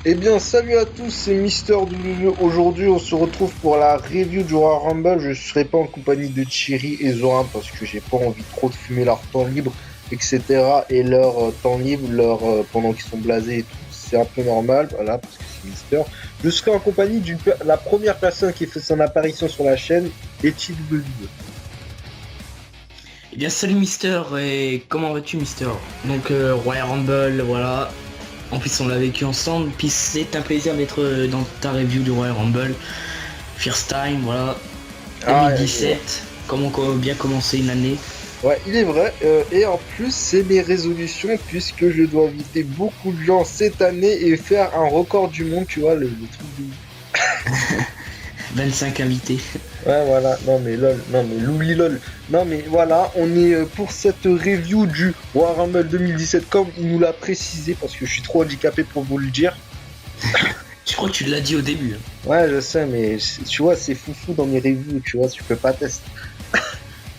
Eh bien, salut à tous, c'est Mister W. Aujourd'hui, on se retrouve pour la review du Royal Rumble. Je serai pas en compagnie de Thierry et Zoran parce que j'ai pas envie trop de fumer leur temps libre, etc. Et leur temps libre, pendant qu'ils sont blasés et tout. C'est un peu normal, voilà, parce que c'est Mister. Je serai en compagnie la première personne qui fait son apparition sur la chaîne, Eti W. Eh bien salut Mister, et comment vas-tu Mister? Donc Royal Rumble, voilà. En plus on l'a vécu ensemble, puis c'est un plaisir d'être dans ta review du Royal Rumble. First time, voilà. Ah, 2017, comment bien commencer une année. ouais, il est vrai. Et en plus, c'est mes résolutions puisque je dois inviter beaucoup de gens cette année et faire un record du monde, tu vois, le truc de... 25 invités. Ouais, voilà. Non, mais lol. Non, mais l'oubli lol. Non, mais voilà. On est pour cette review du Royal Rumble 2017 comme il nous l'a précisé parce que je suis trop handicapé pour vous le dire. Je crois que tu l'as dit au début. Ouais, je sais, mais tu vois, c'est foufou dans mes reviews, tu vois, tu peux pas tester.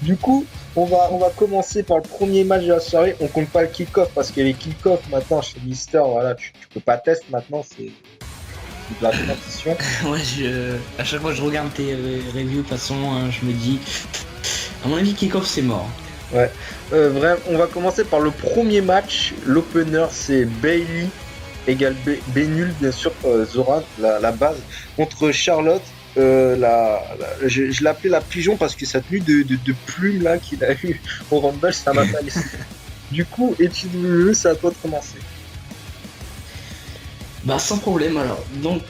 Du coup, on va commencer par le premier match de la soirée. On compte pas le kick-off parce que les kick-off maintenant chez Mister, voilà, tu peux pas tester maintenant, c'est de la compétition. Ouais, à chaque fois que je regarde tes reviews, de toute façon, je me dis, à mon avis, Kickoff c'est mort. Ouais. Vraiment, on va commencer par le premier match. L'opener, c'est Bailey égale B nul, bien sûr, Zoran, la base, contre Charlotte. Je l'appelais la pigeon parce que sa tenue de plume là qu'il a eu au Rumble, ça m'a pas laissé. Du coup, ETW, c'est à toi de commencer. Bah sans problème alors. Donc,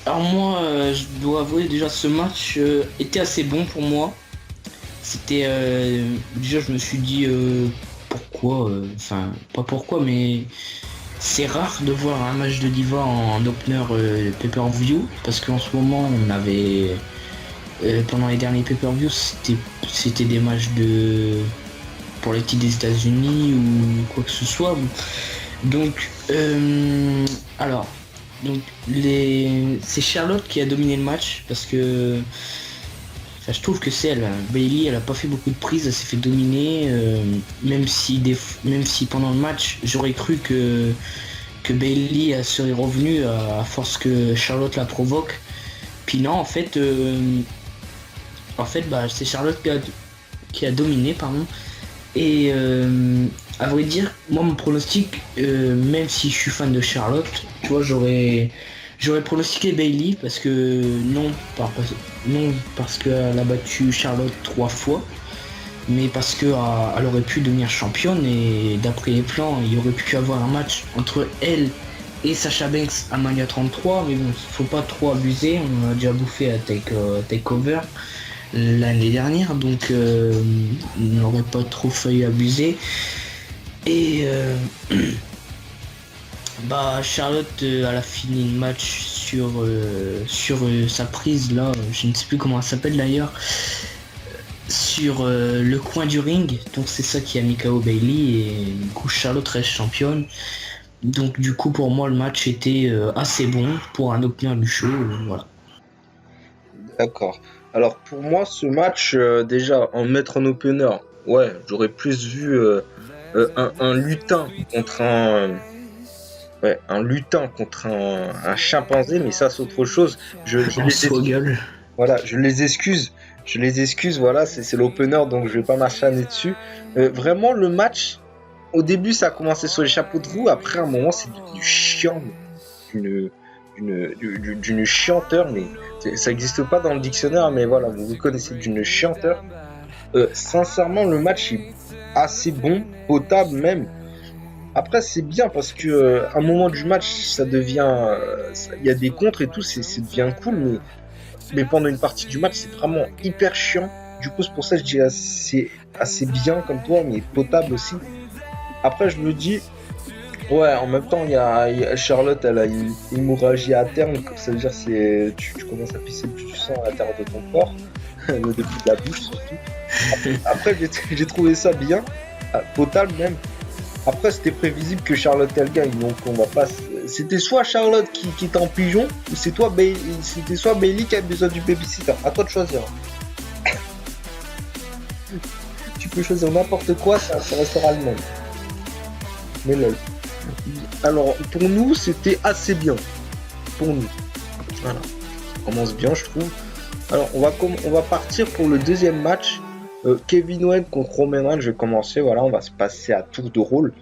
alors moi, je dois avouer déjà ce match était assez bon pour moi. C'était déjà je me suis dit pourquoi, enfin pas pourquoi mais c'est rare de voir un match de diva en opener pay-per-view parce qu'en ce moment on avait pendant les derniers pay-per-view c'était des matchs de pour les titres des États-Unis ou quoi que ce soit. Donc alors donc c'est Charlotte qui a dominé le match parce que enfin, je trouve que c'est elle, Bailey, elle a pas fait beaucoup de prises, elle s'est fait dominer, même si pendant le match j'aurais cru que Bailey serait revenue à force que Charlotte la provoque. Puis non, en fait bah, c'est Charlotte qui a dominé, pardon. Et à vrai dire, moi mon pronostic, même si je suis fan de Charlotte, tu vois, j'aurais pronostiqué Bailey parce que non parce qu'elle a battu Charlotte 3 fois, mais parce que elle aurait pu devenir championne et d'après les plans, il y aurait pu avoir un match entre elle et Sasha Banks à Mania 33, mais bon, faut pas trop abuser, on a déjà bouffé à Takeover l'année dernière, donc on n'aurait pas trop fallu abuser. Et bah Charlotte elle a fini le match sur sa prise là, je ne sais plus comment elle s'appelle d'ailleurs, sur le coin du ring, donc c'est ça qui a mis KO Bailey et du coup Charlotte reste championne. Donc du coup pour moi le match était assez bon pour un opener du show, voilà. D'accord. Alors pour moi, ce match, déjà, en mettre en opener, ouais, j'aurais plus vu un lutin contre un lutin contre un chimpanzé, mais ça c'est autre chose. Je En les excuse, Swoggle. voilà, je les excuse, voilà, c'est l'opener, donc je vais pas m'acharner dessus. Vraiment, le match, au début, ça a commencé sur les chapeaux de roue, après, à un moment, c'est devenu chiant, d'une, d'une chianteur, mais ça n'existe pas dans le dictionnaire, mais voilà, vous connaissez d'une chianteur. Sincèrement, le match est assez bon, potable même. Après, c'est bien parce que à un moment du match, ça devient, il y a des contres et tout, c'est devient cool, mais pendant une partie du match, c'est vraiment hyper chiant. Du coup, c'est pour ça que je dis assez bien comme toi, mais potable aussi. Après, je me dis, ouais, en même temps, il y a Charlotte, elle a une hémorragie interne, ça veut dire tu commences à pisser du sang à l'intérieur de ton corps, depuis de la bouche surtout. Après, j'ai trouvé ça bien, potable même. Après, c'était prévisible que Charlotte elle gagne, donc on va pas. C'était soit Charlotte qui est en pigeon, ou c'était soit Bailey qui a besoin du babysitter. À toi de choisir. Tu peux choisir n'importe quoi, ça restera le même. Mais lol. Alors, pour nous, c'était assez bien. pour nous. Voilà, ça commence bien, je trouve. Alors, on va partir pour le deuxième match. Kevin Owens contre Roman Reigns. Je vais commencer. Voilà, on va se passer à tour de rôle.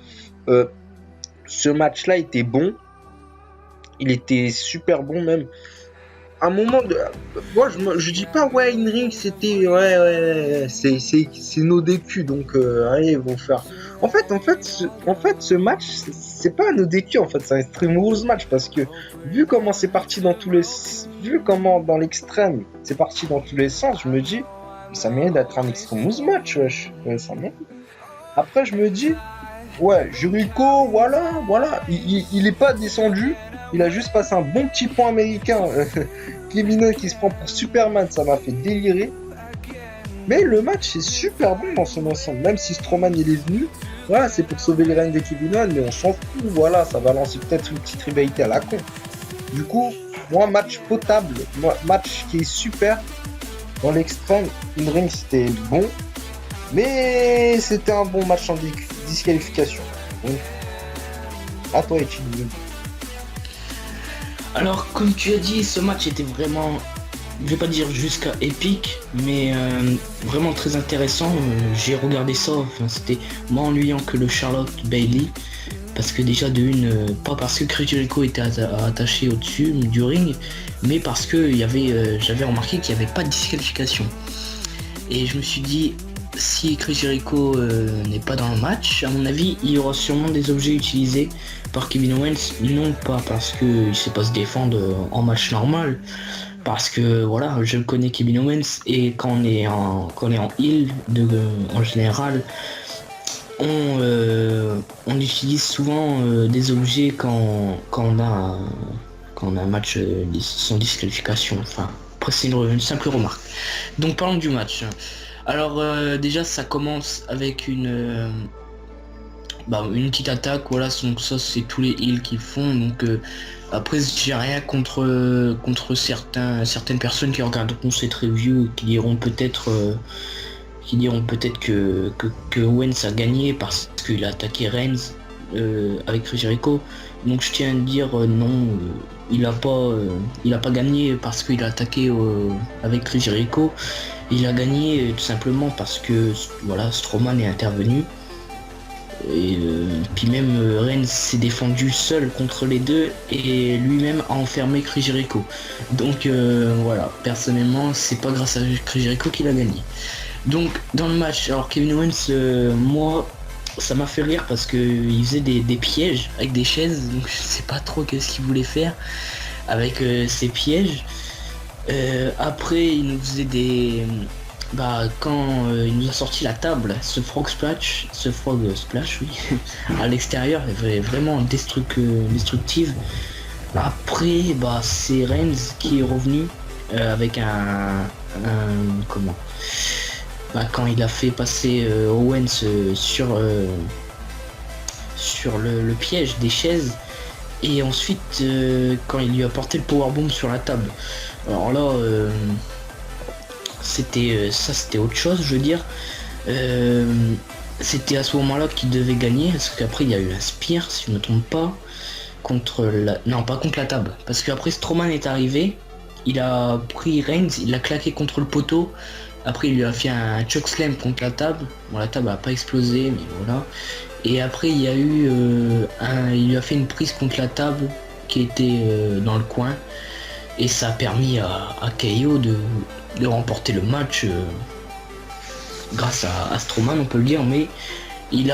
Ce match-là était bon. Il était super bon même. Un moment de, moi je dis pas ouais in-ring c'était ouais c'est nos DQ donc allez ils vont faire. En fait ce match c'est pas un ODQ en fait, c'est un Extreme Rules match parce que vu comment c'est parti vu comment dans l'extrême c'est parti dans tous les sens, je me dis ça mérite d'être un Extreme Rules match wesh. Ça mérite. Après je me dis ouais Jericho voilà il est pas descendu, il a juste passé un bon petit point américain. Kevin Owens qui se prend pour Superman, ça m'a fait délirer. Mais le match est super bon dans son ensemble. Même si Strowman il est venu, voilà, c'est pour sauver les règnes de Kevin Owens, mais on s'en fout. Voilà, ça va lancer peut-être une petite rivalité à la con. Du coup, moi, match potable, match qui est super. Dans l'extrême, in-ring c'était bon, mais c'était un bon match en disqualification. Donc, à toi, Etienne. Alors, comme tu as dit, ce match était vraiment, je vais pas dire jusqu'à épique, mais vraiment très intéressant. J'ai regardé ça, enfin, c'était moins ennuyant que le Charlotte Bayley, parce que déjà de une, pas parce que Chris Jericho était attaché au-dessus du ring, mais parce que j'avais remarqué qu'il n'y avait pas de disqualification. Et je me suis dit, si Chris Jericho n'est pas dans le match, à mon avis, il y aura sûrement des objets utilisés par Kevin Owens, non pas parce qu'il ne sait pas se défendre en match normal, parce que voilà, je connais Kevin Owens et quand on est en heel, en général, on utilise souvent des objets quand on a un match sans disqualification. Enfin, après c'est une simple remarque. Donc parlons du match. Alors déjà ça commence avec une petite attaque, voilà, donc ça c'est tous les heals qu'ils font, donc après j'ai rien contre certaines personnes qui regarderont cette review et qui diront peut-être que Owens a gagné parce qu'il a attaqué Reigns avec Chris Jericho. Donc je tiens à dire non, il a pas gagné parce qu'il a attaqué avec Chris Jericho. Il a gagné tout simplement parce que voilà, Strowman est intervenu. Et puis même Reigns s'est défendu seul contre les deux et lui-même a enfermé Chris Jericho. Donc voilà, personnellement c'est pas grâce à Chris Jericho qu'il a gagné. Donc dans le match, alors Kevin Owens, moi ça m'a fait rire parce que il faisait des pièges avec des chaises, donc je sais pas trop qu'est-ce qu'il voulait faire avec ces pièges. Après il nous faisait des... quand il nous a sorti la table, ce frog splash oui, à l'extérieur, est vraiment destructive. Après, c'est Reigns qui est revenu avec quand il a fait passer Owens sur le piège des chaises, et ensuite quand il lui a porté le powerbomb sur la table. Alors là, c'était autre chose, je veux dire. C'était à ce moment-là qu'il devait gagner, parce qu'après il y a eu un spear, si je ne me trompe pas, pas contre la table, parce qu'après Strowman est arrivé, il a pris Reigns, il l'a claqué contre le poteau, après il lui a fait un chokeslam contre la table. Bon, la table a pas explosé, mais voilà. Et après il y a eu il lui a fait une prise contre la table qui était dans le coin, et ça a permis à KO de remporter le match grâce à Strowman, on peut le dire. Mais ils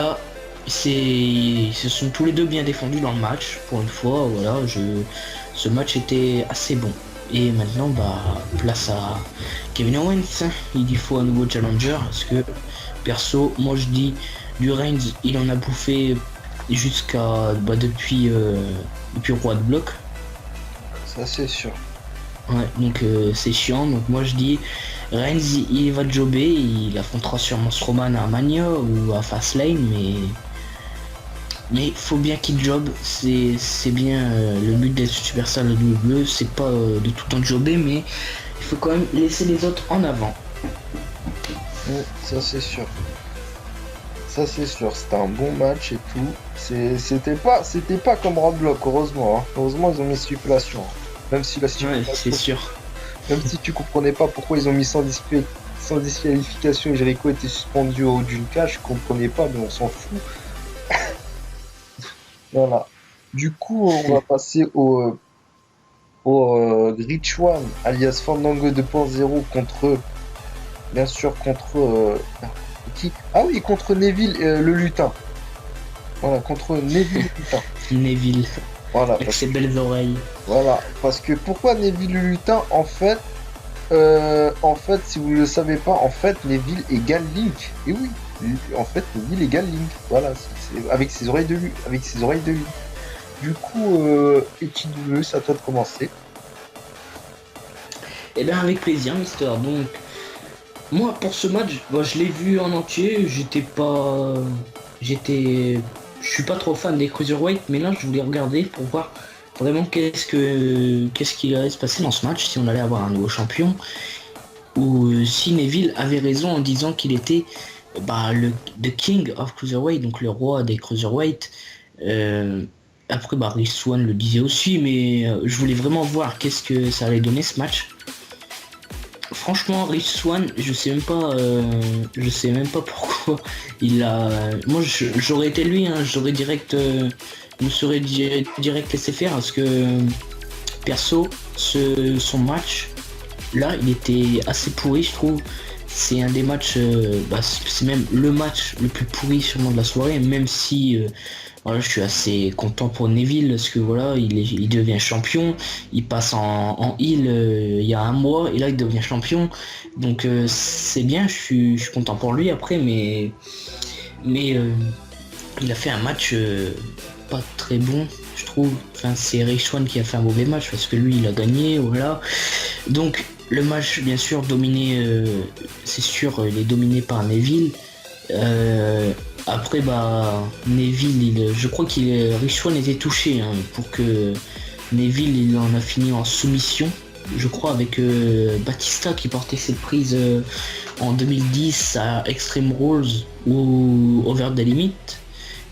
se sont tous les deux bien défendus dans le match pour une fois. Voilà, ce match était assez bon. Et maintenant place à Kevin Owens. Il faut un nouveau challenger, parce que perso moi je dis du Reigns il en a bouffé jusqu'à depuis le roi de bloc. Ça c'est sûr. Ouais, donc c'est chiant, donc moi je dis Reigns il va jobber, il affrontera sûrement Strowman à Mania ou à Fastlane, mais faut bien qu'il job, c'est bien le but d'être Superstar, le WWE, c'est pas de tout le temps jobber, mais il faut quand même laisser les autres en avant. Ça c'est sûr. C'était un bon match et tout. C'était pas comme Roadblock, heureusement. Heureusement ils ont mis stipulation. Même si là, c'est sûr. Même si tu comprenais pas pourquoi ils ont mis sans disqualification, Jericho était suspendu au haut d'une cage, je comprenais pas, mais on s'en fout. Voilà. Du coup, on va passer au Rich One, alias Fandango 2.0 bien sûr, qui? Ah oui, contre Neville le lutin. Voilà, contre Neville le lutin. Neville. Voilà. Avec ses belles oreilles. Voilà, parce que pourquoi Neville le lutin, en fait, si vous ne le savez pas, en fait, Neville égale Link. Et oui, en fait, Neville égale Link. Voilà, avec ses oreilles de Link. Du coup, ETW, c'est à toi de commencer. Eh bien, avec plaisir, Mister. Donc, moi, pour ce match, je l'ai vu en entier. Je suis pas trop fan des cruiserweight, mais là, je voulais regarder pour voir vraiment qu'est-ce qui allait se passer dans ce match, si on allait avoir un nouveau champion, ou si Neville avait raison en disant qu'il était the king of cruiserweight, donc le roi des cruiserweight. Après, Rich Swann le disait aussi, mais je voulais vraiment voir qu'est-ce que ça allait donner ce match. Franchement, Rich Swann, je sais même pas pourquoi il a. Moi, j'aurais été lui, hein, j'aurais direct, me serais direct laissé faire parce que perso, son match, là, il était assez pourri, je trouve. C'est un des matchs, c'est même le match le plus pourri sûrement de la soirée, même si. Voilà, je suis assez content pour Neville parce que voilà, il devient champion, il passe en heel il y a un mois et là il devient champion, donc c'est bien, je suis content pour lui après, mais il a fait un match pas très bon, je trouve. Enfin, c'est Rich Swann qui a fait un mauvais match parce que lui il a gagné, voilà. Donc le match bien sûr dominé, c'est sûr, il est dominé par Neville. Après Neville, je crois Rich Swann était touché, hein, pour que Neville il en a fini en soumission, je crois, avec Batista qui portait cette prise en 2010 à Extreme Rules ou Over the Limit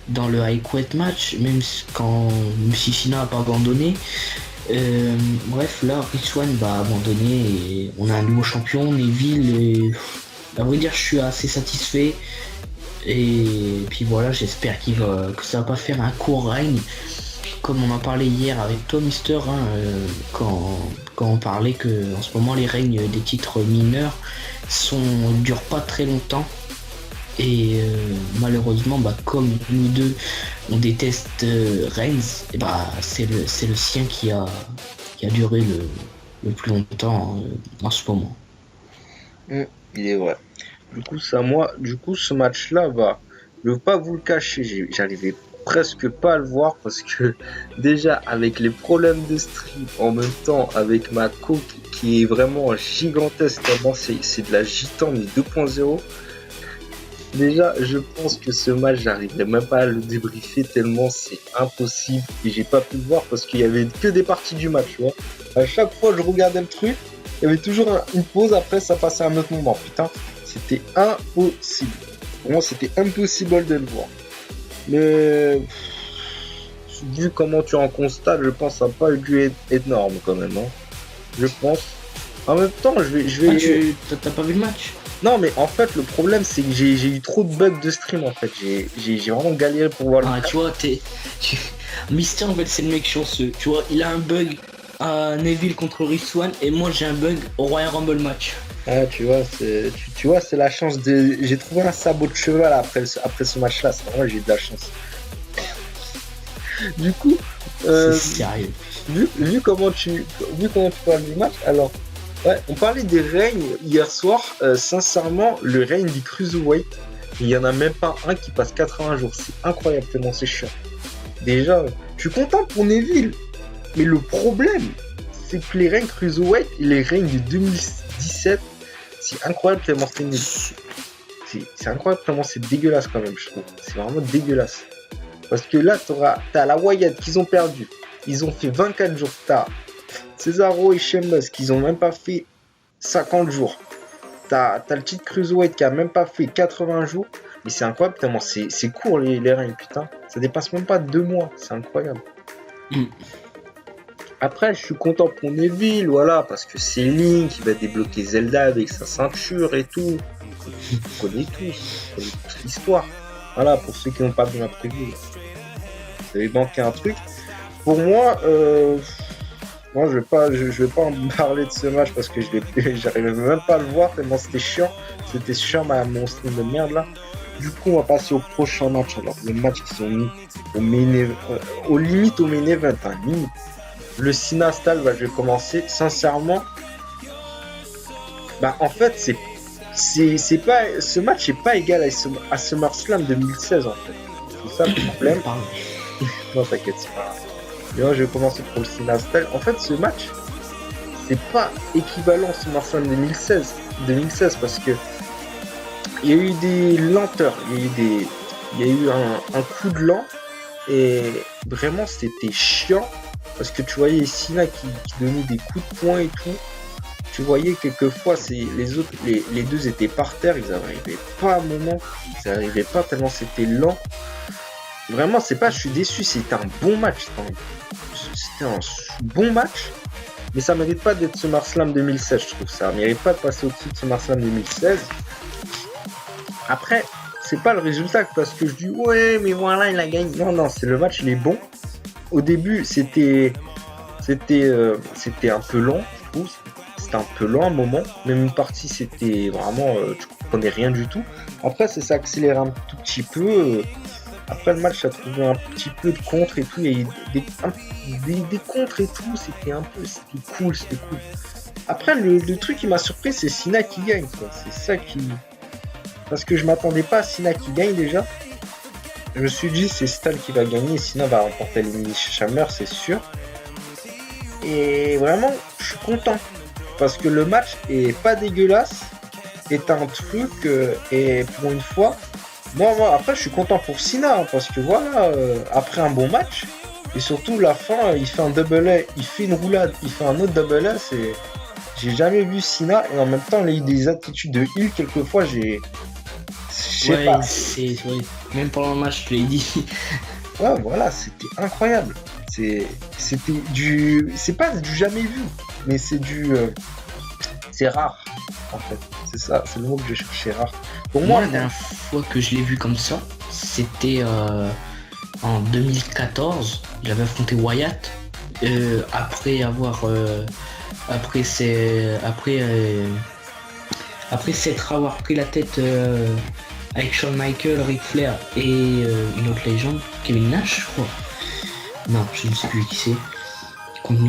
dans le High Quet match, même quand Musicina a pas abandonné. Bref, là Rich Swann va abandonner et on a un nouveau champion, Neville, et à vrai dire je suis assez satisfait. Et puis voilà, j'espère que ça va pas faire un court règne, comme on en parlait hier avec toi, Mister, hein, quand on parlait que en ce moment les règnes des titres mineurs durent pas très longtemps. Et malheureusement, comme nous deux, on déteste Reigns, et c'est le sien qui a duré le plus longtemps en ce moment. Il est vrai. Du coup, ce match-là, je veux pas vous le cacher, j'arrivais presque pas à le voir parce que déjà avec les problèmes de stream, en même temps avec ma coque qui est vraiment gigantesque, c'est de la Gitane 2.0. Déjà, je pense que ce match, j'arriverai même pas à le débriefer tellement c'est impossible et j'ai pas pu le voir parce qu'il y avait que des parties du match, tu vois. À chaque fois que je regardais le truc, il y avait toujours une pause, après ça passait à un autre moment. Putain, c'était impossible. Vraiment, c'était impossible de le voir. Mais vu comment tu en constates, je pense que ça n'a pas dû être énorme quand même. Hein. Je pense. En même temps, je vais. T'as pas vu le match? Non, mais en fait, le problème, c'est que j'ai eu trop de bugs de stream, en fait. J'ai vraiment galéré pour voir le match. Tu vois, Mister, en fait, c'est le mec chanceux. Tu vois, il a un bug à Neville contre Rich Swann et moi, j'ai un bug au Royal Rumble match. Ah, tu vois, c'est la chance de... J'ai trouvé un sabot de cheval après ce match-là. C'est vraiment, j'ai eu de la chance. Du coup... c'est sérieux. Vu comment tu parles du match, alors... Ouais, on parlait des règnes hier soir. Sincèrement, le règne du Cruiserweight, il n'y en a même pas un qui passe 80 jours. C'est incroyable tellement c'est chiant. Déjà, je suis content pour Neville. Mais le problème, c'est que les règnes Cruiserweight et les règnes de 2017, c'est incroyable tellement c'est nul. C'est incroyable tellement c'est dégueulasse quand même, je trouve. C'est vraiment dégueulasse. Parce que là, t'as la Wyatt qu'ils ont perdu. Ils ont fait 24 jours. T'as Cesaro et Sheamus qui ont même pas fait 50 jours. T'as le titre Cruiserweight qui a même pas fait 80 jours. Mais c'est incroyable tellement c'est court les règnes, putain. Ça dépasse même pas 2 mois. C'est incroyable. Après, je suis content pour Neville, voilà, parce que c'est Link qui va débloquer Zelda avec sa ceinture et tout. On connaît tous, on connaît toute l'histoire. Voilà, pour ceux qui n'ont pas bien prévu. Vous avez manqué un truc. Pour moi, moi je vais pas en parler de ce match parce que j'arrivais même pas à le voir tellement c'était chiant. C'était chiant mon stream de merde là. Du coup, on va passer au prochain match. Alors, le match qui sont mis aux limites au main event, hein, limite. Le Cena Style, je vais commencer. Sincèrement, en fait, c'est pas, ce match n'est pas égal à SummerSlam 2016 en fait. C'est ça le problème. Non, t'inquiète, c'est pas grave. Et moi, je vais commencer pour le Cena Style. En fait, ce match, c'est pas équivalent au SummerSlam 2016 parce que il y a eu des lenteurs, il y a eu un coup de lent et vraiment c'était chiant parce que tu voyais Cena qui donnait des coups de poing et tout. Tu voyais quelquefois les deux étaient par terre, ils n'arrivaient pas à un moment, ils n'arrivaient pas tellement c'était lent. Vraiment, je suis déçu, c'était un bon match. C'était un bon match, mais ça mérite pas d'être SummerSlam 2016, je trouve. Ça mérite pas de passer au-dessus de SummerSlam 2016. Après, c'est pas le résultat parce que je dis ouais, mais voilà, il a gagné. Non, c'est le match, il est bon. Au début, c'était un peu long, je trouve. C'était un peu lent à un moment. Même une partie, c'était vraiment, tu comprenais rien du tout. Après, ça s'est accéléré un tout petit peu. Après le match, ça a trouvé un petit peu de contre et tout. Il y a eu des contres et tout. C'était cool. Après, le truc qui m'a surpris, c'est Cena qui gagne, quoi. C'est ça qui... Parce que je m'attendais pas à Cena qui gagne déjà. Je me suis dit, c'est Style qui va gagner et Cena va remporter l'Elimination Chamber, c'est sûr. Et vraiment, je suis content. Parce que le match est pas dégueulasse. Est un truc... et pour une fois... Moi, après, je suis content pour Cena, hein, parce que voilà, après un bon match, et surtout la fin, il fait un double A, il fait une roulade, il fait un autre double A, j'ai jamais vu Cena, et en même temps, il a eu des attitudes de heel, quelquefois, je sais pas. Même pendant le match, je l'ai dit. Ouais, voilà, c'était incroyable. C'est pas du jamais vu, mais c'est rare, en fait. C'est ça, c'est le mot que je cherchais, rare. Pour moi, la dernière fois que je l'ai vu comme ça, c'était en 2014. Il avait affronté Wyatt après s'être avoir pris la tête avec Shawn Michaels, Ric Flair et une autre légende, Kevin Nash, je crois. Non, je ne sais plus qui c'est. Contre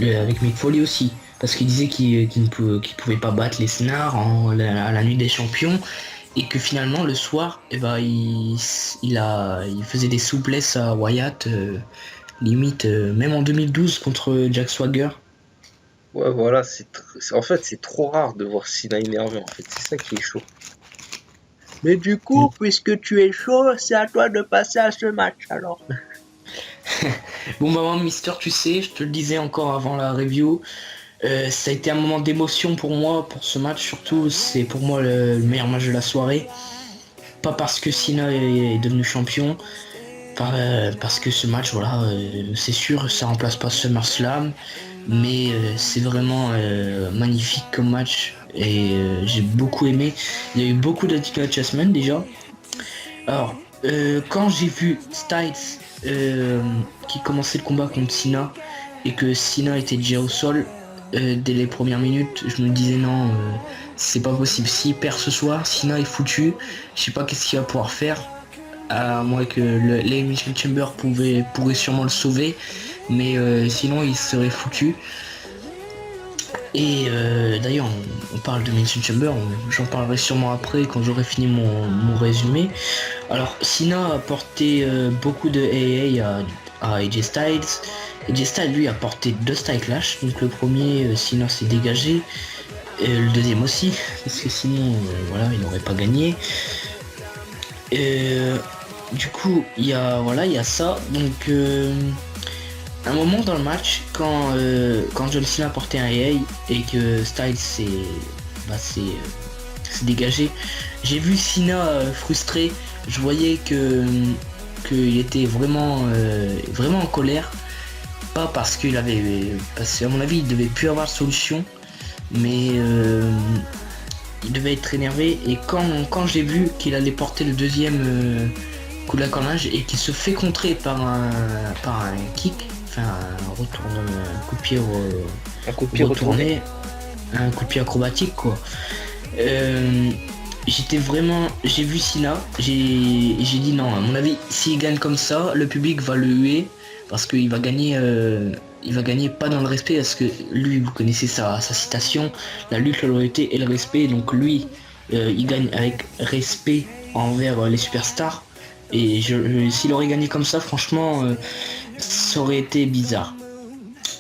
avec Mick Foley aussi. Parce qu'il disait qu'il ne pouvait pas battre Lesnar à la nuit des champions. Et que finalement, le soir, il faisait des souplesses à Wyatt, limite, même en 2012 contre Jack Swagger. Ouais, voilà, en fait, c'est trop rare de voir Cena énervé, en fait. C'est ça qui est chaud. Mais du coup, puisque tu es chaud, c'est à toi de passer à ce match, alors. Bon, Mister, tu sais, je te le disais encore avant la review, ça a été un moment d'émotion pour moi, pour ce match surtout. C'est pour moi le meilleur match de la soirée. Pas parce que Cena est devenu champion, parce que ce match, voilà, c'est sûr, ça remplace pas SummerSlam, mais c'est vraiment magnifique comme match et j'ai beaucoup aimé. Il y a eu beaucoup d'attitude adjustment déjà. Alors, quand j'ai vu Styles qui commençait le combat contre Cena et que Cena était déjà au sol, dès les premières minutes, je me disais non, c'est pas possible. S'il perd ce soir, Cena est foutu. Je sais pas qu'est-ce qu'il va pouvoir faire. À moins que l'Elimination Chamber pourrait sûrement le sauver, mais sinon il serait foutu. Et d'ailleurs, on parle de l'Elimination Chamber, j'en parlerai sûrement après quand j'aurai fini mon résumé. Alors, Cena a apporté beaucoup de AA à AJ Styles. AJ Styles, lui, a porté 2 Style Clash. Donc le premier, Cena s'est dégagé. Et le deuxième aussi, parce que sinon, voilà, il n'aurait pas gagné. Du coup, il y a ça. Donc, un moment dans le match, quand John Cena portait un AA et que Styles s'est dégagé, j'ai vu Cena frustré. Je voyais qu'il était vraiment en colère. pas parce qu'il avait... Parce qu'à mon avis, il devait plus avoir de solution. Mais il devait être énervé. Et quand j'ai vu qu'il allait porter le deuxième coup de la cornage et qu'il se fait contrer par un kick, enfin un coup de pied retourné, un coup de pied acrobatique quoi. J'ai vu Cena, j'ai dit non, à mon avis, s'il gagne comme ça, le public va le huer parce qu'il va gagner pas dans le respect parce que lui, vous connaissez sa citation, la lutte, la loyauté et le respect, donc lui, il gagne avec respect envers les superstars et s'il aurait gagné comme ça, franchement, ça aurait été bizarre.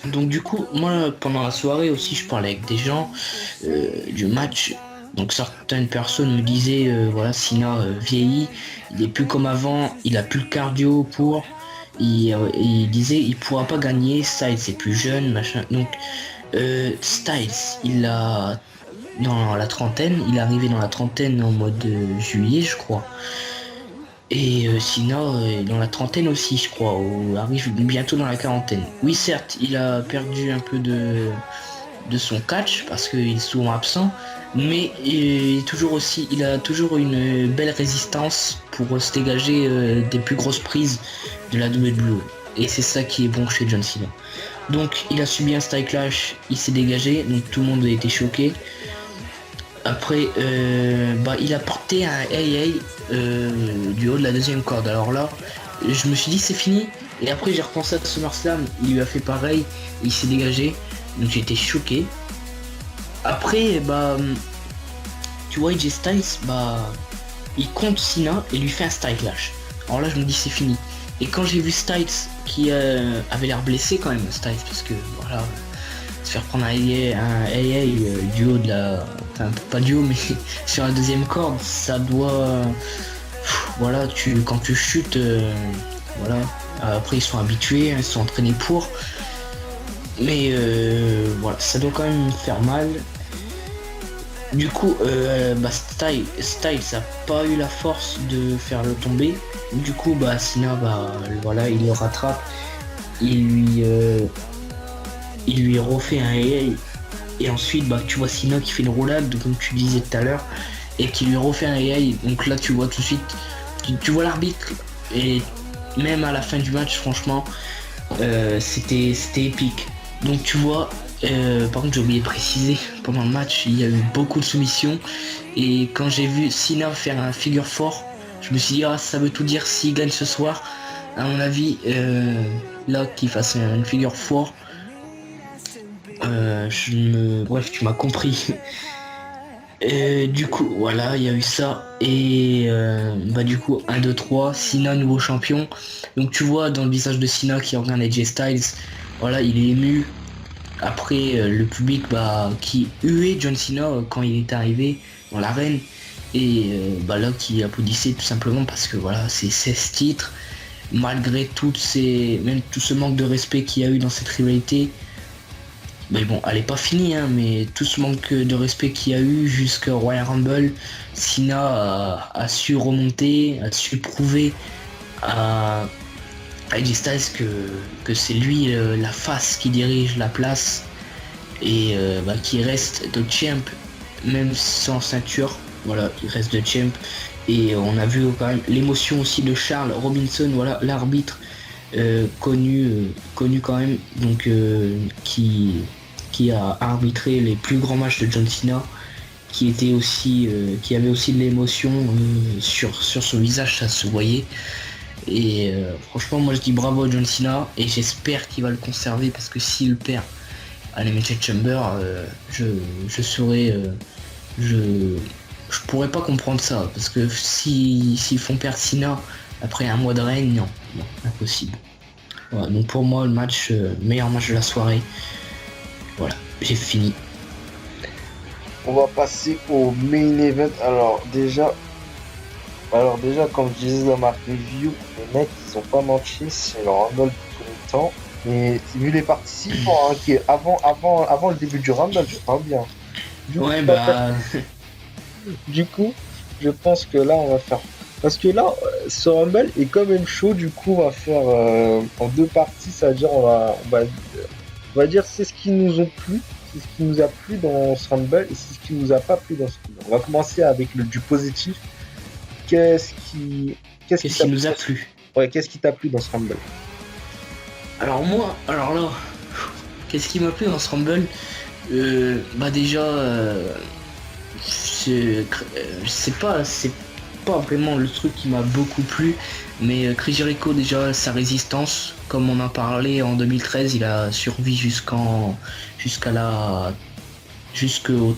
Donc du coup, moi pendant la soirée aussi, je parlais avec des gens du match. Donc certaines personnes me disaient voilà, Cena vieillit, il est plus comme avant, il a plus le cardio pour. Il disait il pourra pas gagner, Styles c'est plus jeune, machin. Donc Styles, il a dans la trentaine, il est arrivé dans la trentaine en mode juillet je crois. Et Cena dans la trentaine aussi je crois, ou arrive bientôt dans la quarantaine. Oui certes, il a perdu un peu de son catch parce qu'il est souvent absent, mais il a toujours une belle résistance pour se dégager des plus grosses prises de la WWE. Et c'est ça qui est bon chez John Cena. Donc il a subi un style clash, il s'est dégagé, donc tout le monde a été choqué. Après, il a porté un AA du haut de la deuxième corde. Alors là, je me suis dit c'est fini. Et après j'ai repensé à SummerSlam, il lui a fait pareil, il s'est dégagé. Donc j'ai été choqué. Après, tu vois, AJ Styles, il compte Cena et lui fait un style clash. Alors là, je me dis c'est fini. Et quand j'ai vu Styles qui avait l'air blessé quand même, Styles, parce que voilà, se faire prendre un AA du haut de la, enfin pas du haut, mais sur la deuxième corde, ça doit, voilà, quand tu chutes, voilà. Après ils sont habitués, ils sont entraînés pour. Mais voilà, ça doit quand même faire mal. Du coup, Styles a pas eu la force de faire le tomber. Du coup, Cena, voilà, il le rattrape. Il lui refait un AA. Et ensuite, tu vois Cena qui fait une roulade, comme tu disais tout à l'heure, et qui lui refait un AA. Donc là, tu vois tout de suite, tu vois l'arbitre. Et même à la fin du match, franchement, c'était épique. Donc tu vois, par contre j'ai oublié de préciser, pendant le match il y a eu beaucoup de soumissions et quand j'ai vu Cena faire un figure 4, je me suis dit ça veut tout dire s'il gagne ce soir. À mon avis, là qu'il fasse une figure 4, bref tu m'as compris. Du coup voilà, il y a eu ça et du coup 1, 2, 3, Cena nouveau champion. Donc tu vois dans le visage de Cena qui regarde AJ Styles, voilà, il est ému. Après le public qui huait John Cena quand il est arrivé dans l'arène et là qui applaudissait tout simplement parce que voilà, c'est 16 titres malgré même tout ce manque de respect qu'il y a eu dans cette rivalité. Mais bon, elle est pas finie, hein, mais tout ce manque de respect qu'il y a eu jusqu'au Royal Rumble, Cena a su remonter, a su prouver à AJ Styles que c'est lui la face qui dirige la place et qui reste de champ même sans ceinture. Voilà, il reste de champ et on a vu quand même l'émotion aussi de Charles Robinson, voilà, l'arbitre connu quand même, donc qui a arbitré les plus grands matchs de John Cena, qui avait aussi de l'émotion sur son visage, ça se voyait. Et franchement moi je dis bravo à John Cena et j'espère qu'il va le conserver parce que s'il le perd à l'Elimination Chamber, je pourrais pas comprendre ça parce que s'ils font perdre Cena après un mois de règne, non, impossible. Voilà, donc pour moi le meilleur match de la soirée. Voilà, j'ai fini. On va passer au main event. Alors déjà, comme je disais dans ma review, les mecs, ils ont pas manqué, c'est le Rumble de tous les temps. Et vu les participants, qui est avant le début du Rumble, je parle bien. Du coup, je pense que là, on va faire Parce que là, ce Rumble est quand même chaud, du coup on va faire en deux parties, c'est-à-dire on va dire c'est ce qui nous ont plu, c'est ce qui nous a plu dans ce Rumble et c'est ce qui nous a pas plu dans ce Rumble. On va commencer avec du positif. Qu'est-ce qui Qu'est-ce qui nous a plu? Ouais, qu'est-ce qui t'a plu dans ce Rumble? Alors moi, alors là, qu'est-ce qui m'a plu dans ce Rumble? Bah déjà, c'est pas vraiment le truc qui m'a beaucoup plu, mais Chris Jericho déjà sa résistance, comme on en parlait en 2013, il a survécu jusqu'au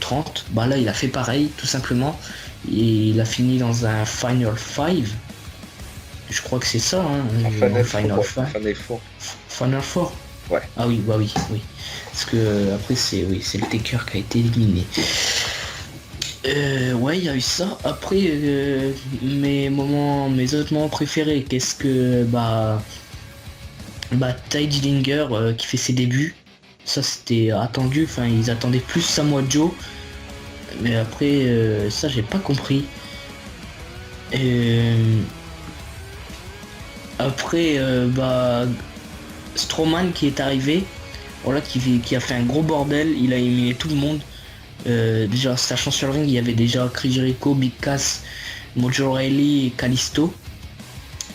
30. Bah là il a fait pareil tout simplement. Il a fini dans un Final 5. Je crois que c'est ça, hein. Final 4. Final 4. Ouais. Ah oui, bah oui. Parce que après c'est le Taker qui a été éliminé. Ouais, il y a eu ça. Après, mes autres moments préférés, qu'est-ce que Ty Dillinger qui fait ses débuts. Ça c'était attendu. Enfin, ils attendaient plus Samoa Joe. Mais après, ça j'ai pas compris. Après, Strowman qui est arrivé, voilà, qui a fait un gros bordel. Il a éliminé tout le monde. Déjà sachant sur le ring, il y avait déjà Chris Jericho, Big Cass, Mojo Rawley et Kalisto.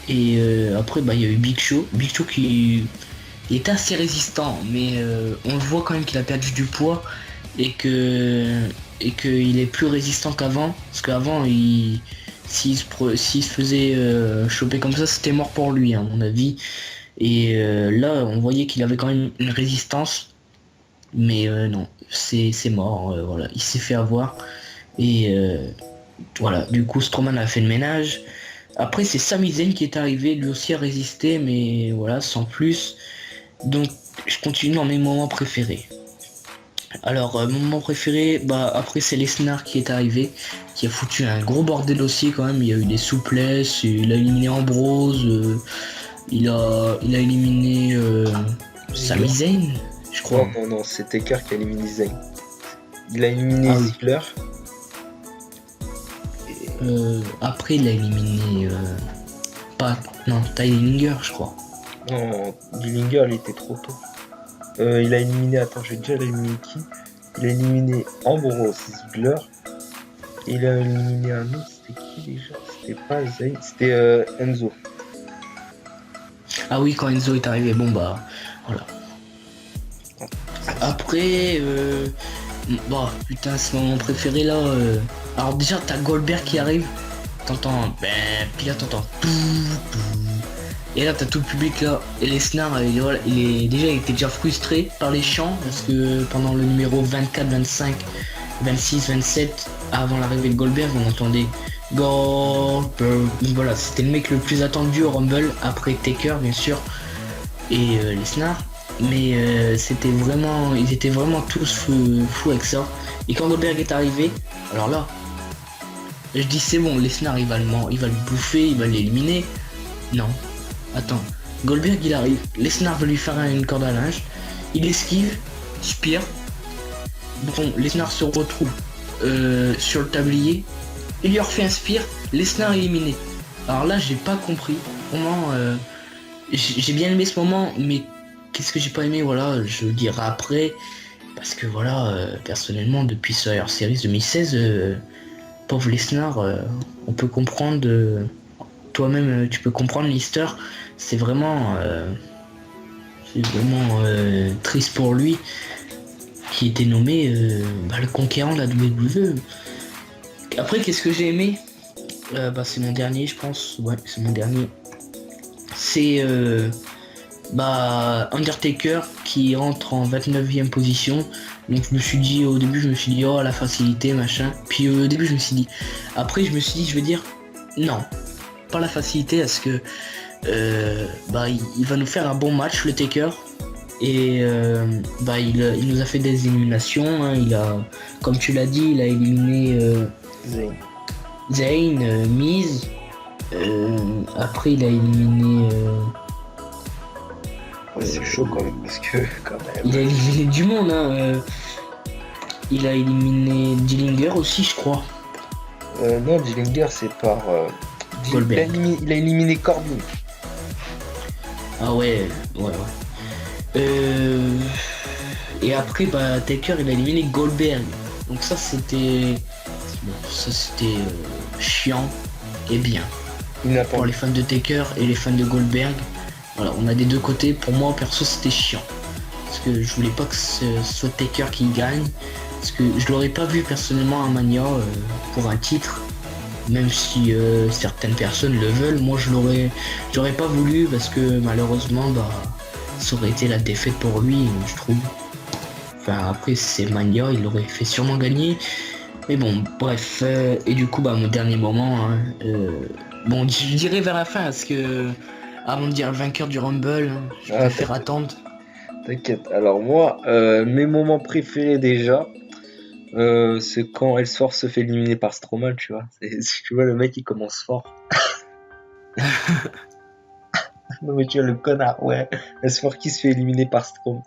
Et après il y a eu Big Show qui il était assez résistant, mais on le voit quand même qu'il a perdu du poids et qu'il est plus résistant qu'avant, parce qu'avant s'il se faisait choper comme ça, c'était mort pour lui à mon avis. Et là on voyait qu'il avait quand même une résistance. Mais non, c'est mort, voilà, il s'est fait avoir. Et voilà, du coup Strowman a fait le ménage. Après c'est Sami Zayn qui est arrivé, lui aussi a résisté, mais voilà, sans plus. Donc je continue dans mes moments préférés. Alors mon moment préféré, après c'est Lesnar qui est arrivé, qui a foutu un gros bordel aussi quand même. Il y a eu des souplesses, il a éliminé Ambrose, il a éliminé Sami Zayn. Je crois. Non, c'est Taker qui a éliminé Zayn. Il a éliminé Ziggler. Après, il a éliminé. Ty Dillinger, je crois. Non, Dillinger, il était trop tôt. Il a éliminé. Attends, j'ai déjà éliminé qui? Il a éliminé Ambrose, Ziggler. Et il a éliminé un autre. C'était qui déjà? C'était pas Zayn, c'était Enzo. Ah oui, quand Enzo est arrivé, voilà. Après, putain, c'est mon moment préféré là. Alors déjà, t'as Goldberg qui arrive, t'entends, puis là t'entends tout. Et là t'as tout le public là, et Lesnar, il était déjà frustré par les chants, parce que pendant le numéro 24, 25, 26, 27, avant l'arrivée de Goldberg, on entendait Goldberg. Voilà, c'était le mec le plus attendu au Rumble, après Taker bien sûr, et Lesnar. Mais ils étaient vraiment tous fous avec ça. Et quand Goldberg est arrivé, alors là, je dis c'est bon, Lesnar il va le bouffer, il va l'éliminer. Non, attends, Goldberg il arrive, Lesnar veut lui faire une corde à linge, il esquive, spire. Bon, Lesnar se retrouve sur le tablier, il lui refait un spire, Lesnar éliminé. Alors là j'ai pas compris comment, j'ai bien aimé ce moment, mais qu'est-ce que j'ai pas aimé, voilà, je le dirai après, parce que voilà, personnellement, depuis Survivor Series 2016, pauvre Lesnar, on peut comprendre, toi-même, tu peux comprendre l'histoire, c'est vraiment triste pour lui, qui était nommé le conquérant de la WWE. Après, qu'est-ce que j'ai aimé? C'est mon dernier, je pense, ouais, c'est mon dernier. C'est Undertaker qui entre en 29e position. Donc au début je me suis dit oh la facilité machin. Puis au début je me suis dit, après je me suis dit, je veux dire non, pas la facilité, parce que il va nous faire un bon match le Taker. Et il nous a fait des éliminations, hein. Il a, comme tu l'as dit, il a éliminé Zayn, Miz. Après il a éliminé c'est chaud quand même, parce que quand même. Il a éliminé du monde, hein. Il a éliminé Dillinger aussi, je crois. Non, Dillinger c'est par Goldberg. Il a éliminé Corbin. Ah ouais. Et après, bah, Taker, il a éliminé Goldberg. Donc ça, c'était chiant et bien. Pour les fans de Taker et les fans de Goldberg. Voilà, on a des deux côtés. Pour moi, perso, c'était chiant. Parce que je voulais pas que ce soit Taker qui gagne. Parce que je l'aurais pas vu personnellement à Mania pour un titre. Même si certaines personnes le veulent, moi j'aurais pas voulu parce que malheureusement bah ça aurait été la défaite pour lui, je trouve. Enfin après c'est Mania, il aurait fait sûrement gagner. Mais bon, bref, et du coup bah mon dernier moment, hein, bon je dirais vers la fin parce que avant de dire le vainqueur du Rumble, hein, je préfère attendre. T'inquiète, alors moi, mes moments préférés déjà, c'est quand Ellsworth se fait éliminer par Strowman, tu vois. Tu vois, le mec il commence fort. Non mais tu vois le connard, ouais. Ellsworth qui se fait éliminer par Strowman.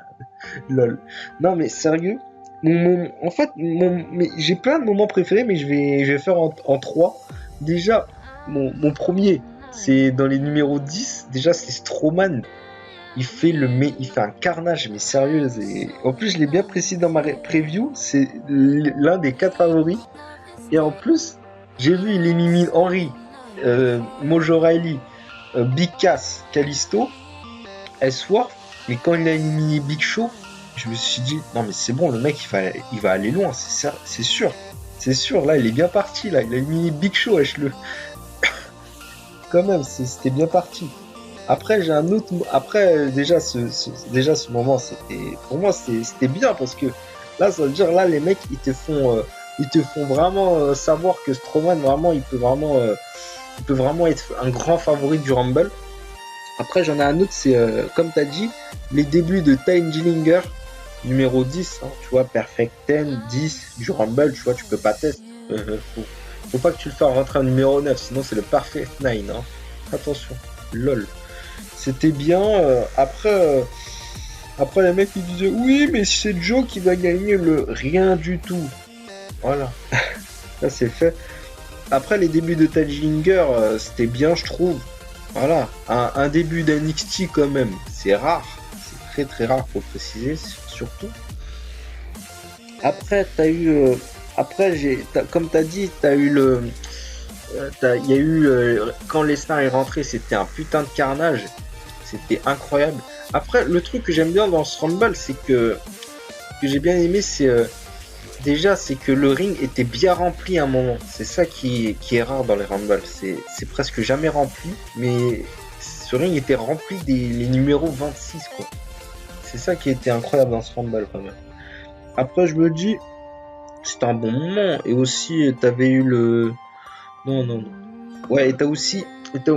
Lol. Non mais sérieux, en fait, mais j'ai plein de moments préférés, mais je vais faire en 3. Déjà, mon premier, c'est dans les numéros 10. Déjà, c'est Strowman. Il fait un carnage, mais sérieux. Et en plus, je l'ai bien précisé dans ma preview, c'est l'un des 4 favoris. Et en plus, j'ai vu, il élimine Henry, Mojo Rawley, Big Cass, Kalisto, Ellsworth. Mais quand il a éliminé Big Show, je me suis dit, non mais c'est bon, le mec, il va aller loin, c'est sûr. C'est sûr, là, il est bien parti, là. Il a éliminé Big Show, wesh-le. Quand même, c'était bien parti. Après, j'ai un autre. Après, déjà, ce moment, pour moi, c'était bien parce que là, ça veut dire, là, les mecs, ils te font vraiment savoir que Strowman, vraiment, il peut vraiment être un grand favori du Rumble. Après, j'en ai un autre, c'est, comme tu as dit, les débuts de Ty Dillinger, numéro 10, hein, tu vois, Perfect 10, 10 du Rumble, tu vois, tu peux pas tester. Faut pas que tu le fasses rentrer en numéro 9, sinon c'est le Perfect 9, hein. Attention, lol. C'était bien. Après, les mecs ils disaient oui, mais c'est Joe qui va gagner le rien du tout. Voilà, ça c'est fait. Après, les débuts de Ty Dillinger, c'était bien, je trouve. Voilà, un début d'NXT quand même, c'est rare. C'est très très rare, faut préciser, surtout. Après, t'as eu. Comme t'as dit, t'as eu le. Il y a eu. Quand Lesnar est rentré, c'était un putain de carnage. C'était incroyable. Après, le truc que j'aime bien dans ce Rumble, c'est que j'ai bien aimé, c'est déjà, c'est que le ring était bien rempli à un moment. C'est ça qui est rare dans les Rumble. C'est presque jamais rempli, mais ce ring était rempli les numéros 26, quoi. C'est ça qui était incroyable dans ce Rumble, quand même. Après, je me dis, c'était un bon moment. Et aussi, t'avais eu le... Non. Ouais, et t'as aussi...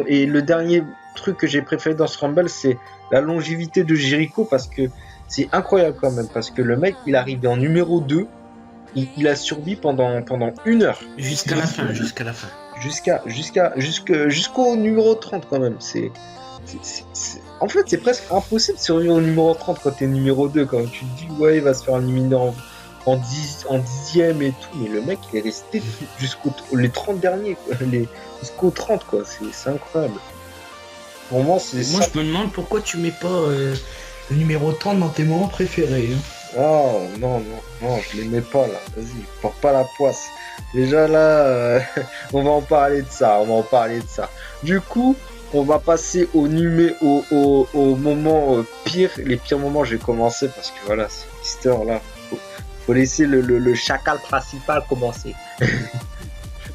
Et le dernier truc que j'ai préféré dans ce Rumble, c'est la longévité de Jericho, parce que c'est incroyable quand même, parce que le mec, il arrivait en numéro 2, il a survécu pendant 1 heure. Jusqu'à la fin. Jusqu'au numéro 30 quand même. En fait, c'est presque impossible de survivre au numéro 30 quand t'es numéro 2, quand tu te dis, ouais, il va se faire éliminer en 10e et tout, mais le mec, il est resté jusqu'aux les 30 derniers, quoi. Jusqu'aux 30, quoi. C'est incroyable. Pour moi, Moi, je me demande pourquoi tu mets pas le numéro 30 dans tes moments préférés. Hein. Oh, non, je les mets pas là. Vas-y, porte pas la poisse. Déjà là, on va en parler de ça. Du coup, on va passer au moment pire. Les pires moments, je vais commencer parce que voilà, c'est Mister là. Faut laisser le chacal principal commencer.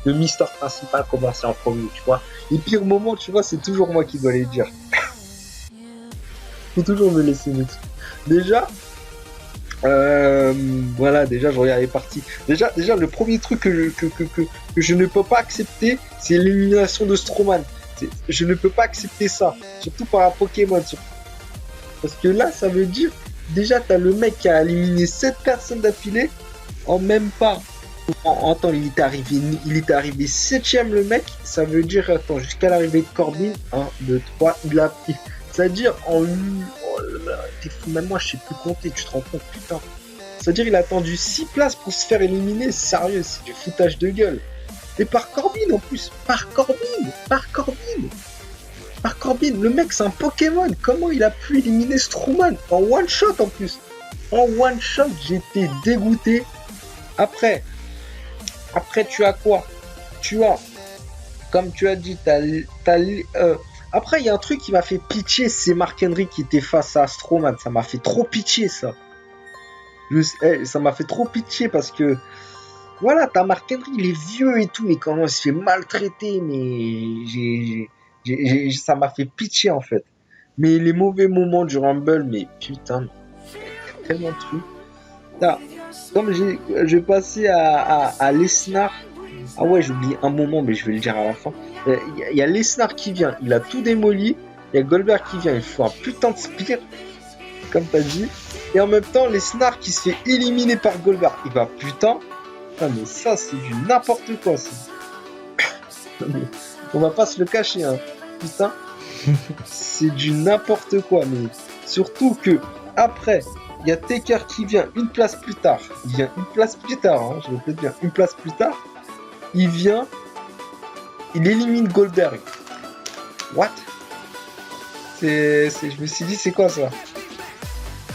Le Mister principal commencer en premier, tu vois. Les pires moments, tu vois, c'est toujours moi qui dois les dire. Faut toujours me laisser les trucs. Déjà, voilà, déjà je regarde les parties. Déjà le premier truc que je ne peux pas accepter, c'est l'élimination de Strowman. Je ne peux pas accepter ça, surtout par un Pokémon. Parce que là, ça veut dire, déjà t'as le mec qui a éliminé 7 personnes d'affilée en même pas. Attends, il était arrivé 7ème le mec, ça veut dire, attends, jusqu'à l'arrivée de Corbin, 1, 2, 3, il a... C'est-à-dire, même moi je sais plus compter, tu te rends compte, putain. C'est-à-dire, il a attendu 6 places pour se faire éliminer, sérieux, c'est du foutage de gueule. Et par Corbin en plus. Par Corbin. Le mec, c'est un Pokémon. Comment il a pu éliminer Strowman en one shot en plus? En one shot, j'étais dégoûté. Après, tu as quoi? Tu as, comme tu as dit, après, il y a un truc qui m'a fait pitié, c'est Mark Henry qui était face à Strowman. Ça m'a fait trop pitié, ça. Ça m'a fait trop pitié parce que, voilà, t'as Mark Henry, il est vieux et tout, mais comment il se fait maltraiter, mais ça m'a fait pitié, en fait. Mais les mauvais moments du Rumble, mais putain, il y a tellement de trucs. Là, comme j'ai passé à Lesnar. Ah ouais, j'ai oublié un moment, mais je vais le dire à la fin. Il y a Lesnar qui vient, il a tout démoli. Il y a Goldberg qui vient, il faut un putain de spear, comme t'as dit. Et en même temps, Lesnar qui se fait éliminer par Goldberg. Et bah putain, ah, mais ça c'est du n'importe quoi, ça. On va pas se le cacher, hein. Putain, c'est du n'importe quoi. Mais surtout que après, il y a Taker qui vient une place plus tard. Il vient une place plus tard, hein, je vais te dire, une place plus tard. Il vient, il élimine Goldberg. What? Je me suis dit, c'est quoi ça?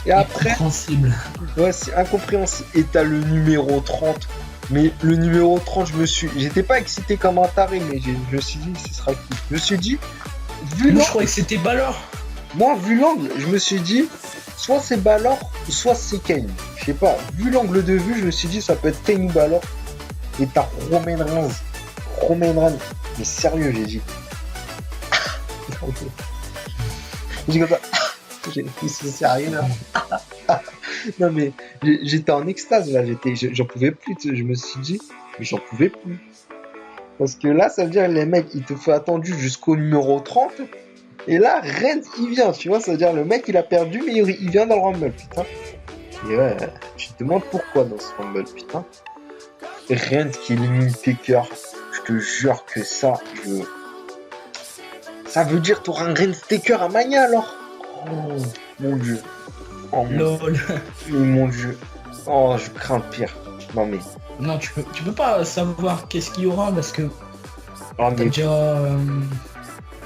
Et après, incompréhensible. Ouais, c'est incompréhensible. Et t'as le numéro 30. Mais le numéro 30, j'étais pas excité comme un taré, mais je me suis dit, ce sera qui? Je me suis dit, vu l'angle. Je croyais que c'était Balor. Moi, vu l'angle, je me suis dit, soit c'est Balor, soit c'est Kane. Je sais pas, vu l'angle de vue, je me suis dit, ça peut être Kane ou Balor. Et t'as Roman Reigns. Mais sérieux, j'ai dit. J'ai comme ça. J'ai dit, c'est sérieux là. Non mais j'étais en extase là, j'en pouvais plus. Je me suis dit, mais j'en pouvais plus. Parce que là, ça veut dire les mecs, ils te font attendu jusqu'au numéro 30. Et là, Reigns, il vient, tu vois. Ça veut dire le mec, il a perdu, mais il vient dans le Rumble, putain. Et ouais, tu te demandes pourquoi dans ce Rumble, putain. Reigns qui élimine Taker, je te jure que ça veut dire t'auras un Reigns Taker à Mania alors. Oh mon dieu. Oh lol. Mon dieu. Oh, je crains le pire. Non mais. Non, tu peux pas savoir qu'est-ce qu'il y aura parce que Oh, t'as déjà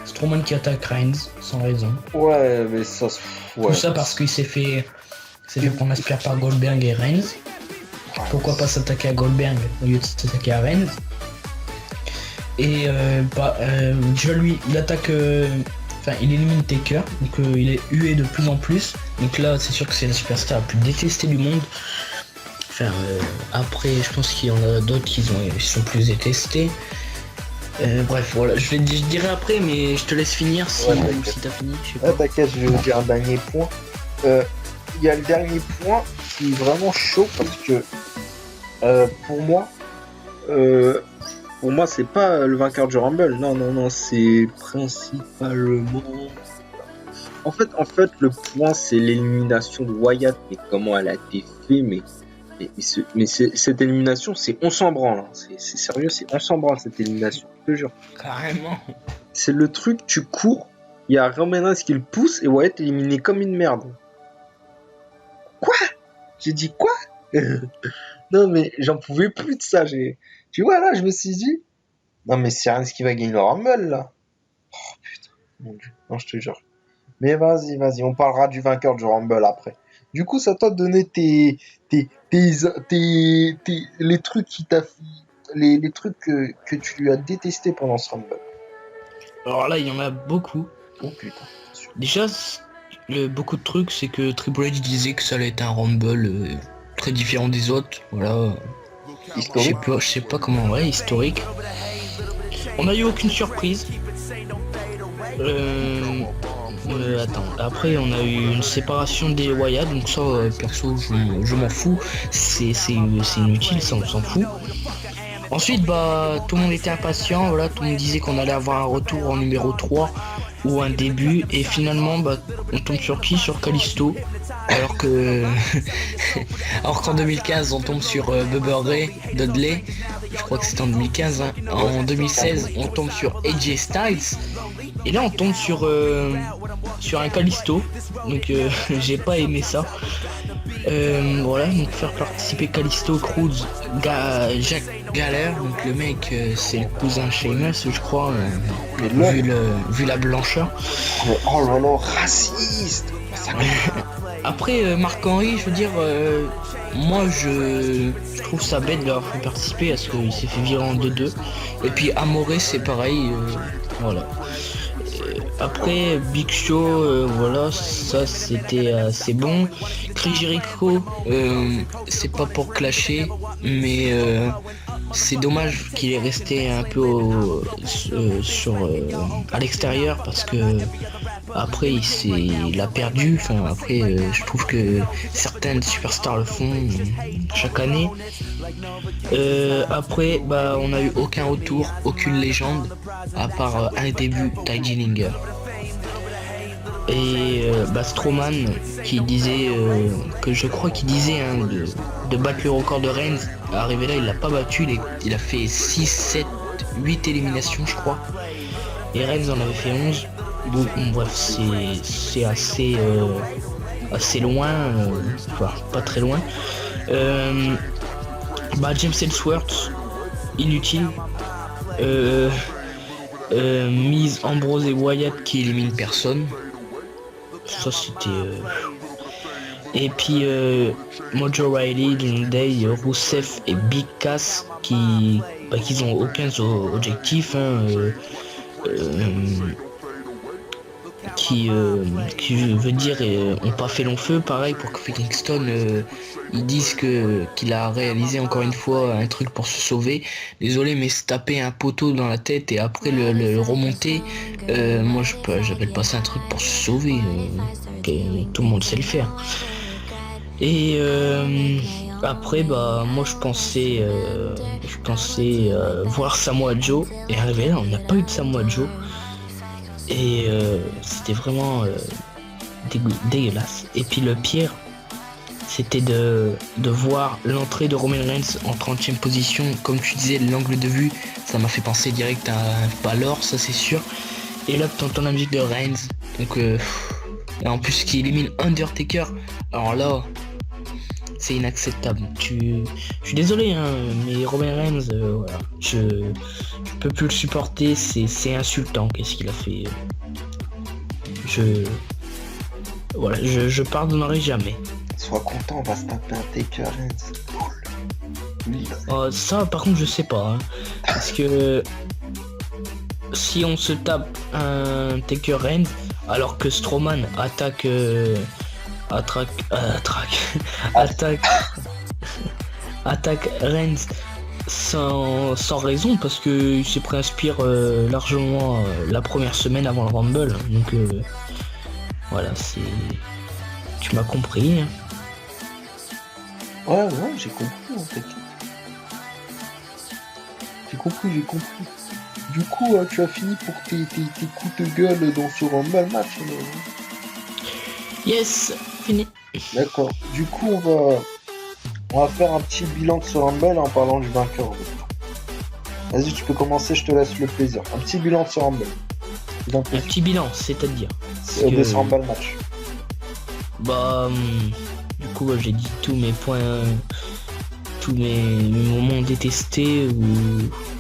Strowman qui attaque Reigns sans raison. Ouais, mais ça. Ouais. Tout ça parce qu'il s'est fait prendre la spear par Goldberg et Reigns. Pourquoi pas s'attaquer à Goldberg au lieu de s'attaquer à Reigns? Et déjà lui, il attaque, il élimine Taker, donc il est hué de plus en plus. Donc là, c'est sûr que c'est la superstar la plus détestée du monde. Après, je pense qu'il y en a d'autres qui sont plus détestés. Bref, voilà, je dirai après, mais je te laisse finir si t'as fini. Je sais pas. T'inquiète, je vais vous dire un dernier point. Il y a le dernier point qui est vraiment chaud parce que pour moi, c'est pas le vainqueur du Rumble. Non, c'est principalement. En fait, le point, c'est l'élimination de Wyatt. Mais comment elle a été faite, mais cette élimination, on s'en branle. Hein. C'est sérieux, on s'en branle cette élimination. Je te jure. Carrément. C'est le truc, tu cours, il y a Roman Reigns qui le pousse et Wyatt est éliminé comme une merde. Quoi? J'ai dit quoi? Non mais j'en pouvais plus de ça. Tu vois là, je me suis dit, non mais c'est Reigns qui va gagner le Rumble là. Oh putain, mon dieu, non je te jure. Mais vas-y, on parlera du vainqueur du Rumble après. Du coup, ça t'a donné les trucs qui t'a fait, les trucs que tu as détesté pendant ce Rumble. Alors là, il y en a beaucoup. Oh putain. Déjà, beaucoup de trucs, c'est que Triple H disait que ça allait être un Rumble très différent des autres. Voilà. Historique. Je sais pas comment, ouais, historique. On n'a eu aucune surprise. Attends, après on a eu une séparation des Wyatt, donc ça perso je m'en fous, c'est inutile, ça on s'en fout. Ensuite tout le monde était impatient, voilà, tout le monde disait qu'on allait avoir un retour en numéro 3 ou un début, et finalement on tombe sur qui? Sur Kalisto, alors qu'en 2015 on tombe sur Bubba Ray Dudley, je crois que c'était en 2015, hein. En 2016 on tombe sur AJ Styles, et là on tombe sur un Kalisto, donc j'ai pas aimé ça. Voilà, donc faire participer Kalisto, Cruz, Jack Gallagher, donc le mec c'est le cousin de Sheamus je crois, Mais là, vu la blancheur. oh là là, raciste. Après Marc Henry, je veux dire, moi je trouve ça bête de l'avoir fait participer parce qu'il s'est fait virer en 2-2. Et puis Amoré c'est pareil, voilà. Après Big Show, voilà, ça c'était assez bon. Chris Jericho, c'est pas pour clasher, mais c'est dommage qu'il est resté un peu à l'extérieur parce que après il a perdu. Enfin après, je trouve que certaines superstars le font chaque année. Après, bah on a eu aucun retour, aucune légende à part un début, Ty Dillinger. Et Strowman qui disait que je crois qu'il disait de battre le record de Reigns. Arrivé là, il l'a pas battu, il a fait 6, 7, 8 éliminations je crois. Et Reigns en avait fait 11. Bon, bref, c'est assez loin, enfin pas très loin. James Ellsworth, inutile. Miz, Ambrose et Wyatt qui éliminent personne. Ça c'était. Et puis Mojo Rawley, New Day, Rusev et Big Cass qui ont aucun objectif. Qui veut dire ont pas fait long feu. Pareil pour Kofi Kingston, ils disent qu'il a réalisé encore une fois un truc pour se sauver. Désolé mais se taper un poteau dans la tête et après le remonter, moi j'appelle pas ça un truc pour se sauver. Tout le monde sait le faire. Et après moi je pensais voir Samoa Joe, et arrivé là on n'a pas eu de Samoa Joe. Et c'était vraiment dégueulasse. Et puis le pire, c'était de voir l'entrée de Roman Reigns en 30e position. Comme tu disais, l'angle de vue, ça m'a fait penser direct à Balor, ça c'est sûr. Et là, t'entends la musique de Reigns. Donc, et en plus, qui élimine Undertaker. Alors là, c'est inacceptable. Je suis désolé, hein, mais Roman Reigns, voilà, je peux plus le supporter. C'est insultant. Qu'est-ce qu'il a fait? Je pardonnerai jamais. Sois content, on va se taper un Taker Reigns. Ça, par contre, je sais pas, hein, parce que si on se tape un Taker Reigns alors que Strowman attaque Reigns sans raison, parce que il s'est pris un spear largement la première semaine avant le Rumble. Donc voilà, tu m'as compris, hein. Ouais, j'ai compris en fait. J'ai compris. Du coup, tu as fini pour tes coups de gueule dans ce Rumble match. Yes, fini. D'accord. Du coup, on va faire un petit bilan de ce Rumble en parlant du vainqueur. Vas-y, tu peux commencer, je te laisse le plaisir. Un petit bilan de ce Rumble. Un petit bilan, c'est-à-dire de ce Rumble match. Du coup, j'ai dit tous mes points, tous mes moments détestés,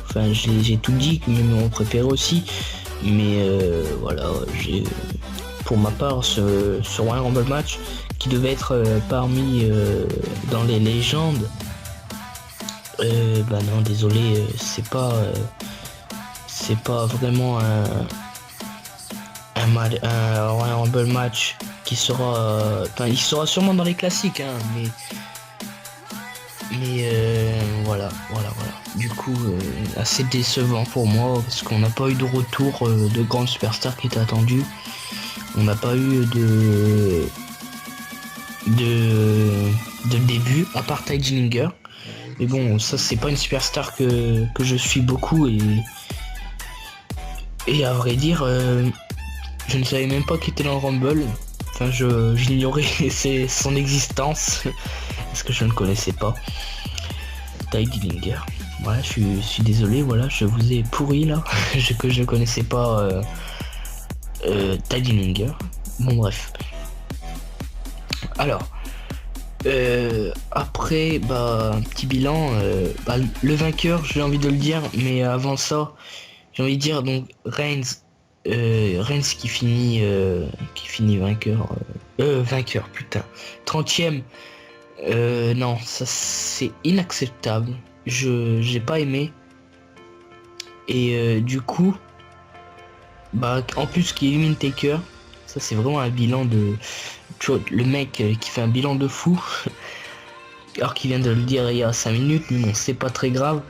enfin, j'ai tout dit, mes moments préférés aussi. Mais voilà, pour ma part, ce Royal Rumble match, qui devait être parmi dans les légendes, non, désolé, c'est pas vraiment un Royal Rumble match qui sera, il sera sûrement dans les classiques, hein, mais voilà. Du coup, assez décevant pour moi parce qu'on n'a pas eu de retour de grandes superstars qui étaient attendues. On n'a pas eu de début à part Ty Dillinger. Mais bon, ça c'est pas une superstar que je suis beaucoup, et à vrai dire, je ne savais même pas qu'il était dans le Rumble. Enfin, j'ignorais son existence parce que je ne connaissais pas Ty Dillinger. Voilà, je suis désolé, voilà, je vous ai pourri là, que je connaissais pas Ty Dillinger. Bon, bref. Alors, Après, un petit bilan. Le vainqueur, j'ai envie de le dire, mais avant ça, j'ai envie de dire donc Reigns qui finit vainqueur. Vainqueur, putain. 30e. Non, ça c'est inacceptable. J'ai pas aimé. Et du coup, en plus qui élimine Taker, ça c'est vraiment un bilan de. Tu vois, le mec qui fait un bilan de fou. Alors qu'il vient de le dire il y a 5 minutes, mais bon, c'est pas très grave.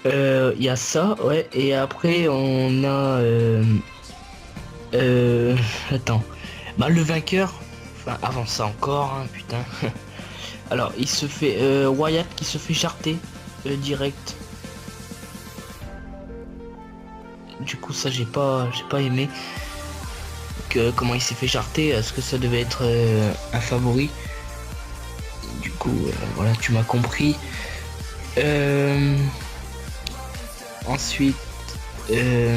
Il y a ça, ouais. Et après, on a. Attends. Le vainqueur. Enfin, avant ça encore, hein, putain. Alors, il se fait. Wyatt qui se fait charter direct. Du coup, ça, j'ai pas aimé. Comment il s'est fait charter. Est-ce que ça devait être un favori? Du coup, voilà, tu m'as compris. Ensuite, le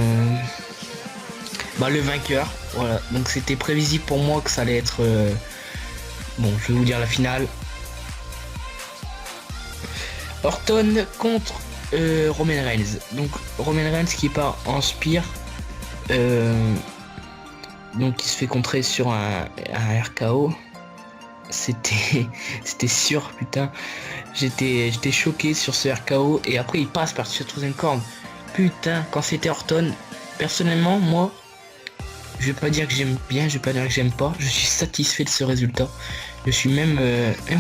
vainqueur. Voilà, donc c'était prévisible pour moi que ça allait être. Bon, je vais vous dire la finale. Orton contre Roman Reigns. Donc Roman Reigns qui part en Spear. Donc il se fait contrer sur un RKO. C'était sûr, putain. J'étais choqué sur ce RKO. Et après il passe par cette troisième corde. Putain, quand c'était Orton, personnellement, moi, je vais pas dire que j'aime bien, je vais pas dire que j'aime pas. Je suis satisfait de ce résultat. Je suis même